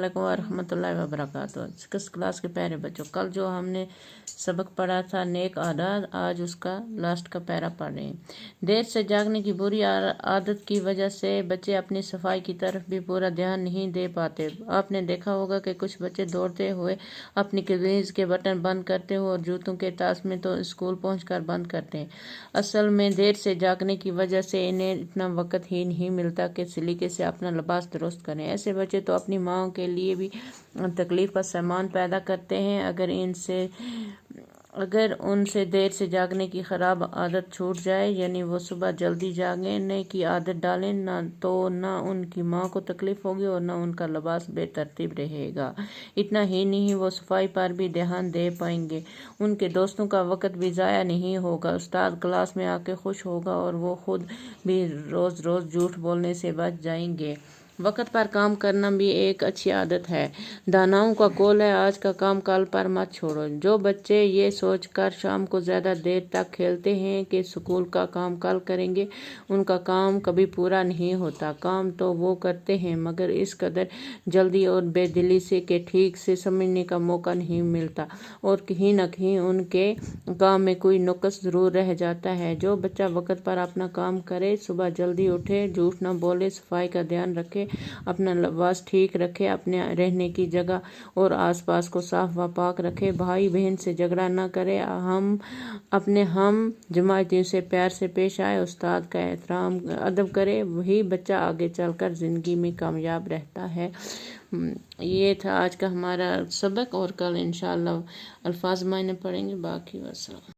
علیکم ورحمۃ اللہ وبرکاتہ۔ 6 کلاس کے پیارے بچوں، کل جو ہم نے سبق پڑھا تھا نیک عادات، آج اس کا لاسٹ کا پیرا پڑھ رہے ہیں۔ دیر سے جاگنے کی بری عادت کی وجہ سے بچے اپنی صفائی کی طرف بھی پورا دھیان نہیں دے پاتے۔ آپ نے دیکھا ہوگا کہ کچھ بچے دوڑتے ہوئے اپنی قمیض کے بٹن بند کرتے ہیں اور جوتوں کے ٹاس میں تو اسکول پہنچ کر بند کرتے ہیں۔ اصل میں دیر سے جاگنے کی وجہ سے انہیں اتنا وقت ہی نہیں ملتا کہ سلیقے سے اپنا لباس درست کریں۔ ایسے بچے تو اپنی ماں کے لیے بھی تکلیف کا سامان پیدا کرتے ہیں۔ اگر ان سے دیر سے جاگنے کی خراب عادت چھوٹ جائے، یعنی وہ صبح جلدی جاگنے کی عادت ڈالیں، تو نہ ان کی ماں کو تکلیف ہوگی اور نہ ان کا لباس بے ترتیب رہے گا۔ اتنا ہی نہیں، وہ صفائی پر بھی دھیان دے پائیں گے، ان کے دوستوں کا وقت بھی ضائع نہیں ہوگا، استاد کلاس میں آ کے خوش ہوگا اور وہ خود بھی روز روز جھوٹ بولنے سے بچ جائیں گے۔ وقت پر کام کرنا بھی ایک اچھی عادت ہے۔ داناؤں کا قول ہے، آج کا کام کل پر مت چھوڑو۔ جو بچے یہ سوچ کر شام کو زیادہ دیر تک کھیلتے ہیں کہ اسکول کا کام کل کریں گے، ان کا کام کبھی پورا نہیں ہوتا۔ کام تو وہ کرتے ہیں مگر اس قدر جلدی اور بے دلی سے کہ ٹھیک سے سمجھنے کا موقع نہیں ملتا، اور کہیں نہ کہیں ان کے کام میں کوئی نقص ضرور رہ جاتا ہے۔ جو بچہ وقت پر اپنا کام کرے، صبح جلدی اٹھے، جھوٹ نہ بولے، صفائی کا دھیان رکھے، اپنا لباس ٹھیک رکھے، اپنے رہنے کی جگہ اور آس پاس کو صاف و پاک رکھے، بھائی بہن سے جھگڑا نہ کرے، ہم جماعتیوں سے پیار سے پیش آئے، استاد کا احترام ادب کرے، وہی بچہ آگے چل کر زندگی میں کامیاب رہتا ہے۔ یہ تھا آج کا ہمارا سبق، اور کل انشاءاللہ الفاظ معنی پڑھیں گے۔ باقی وسلام۔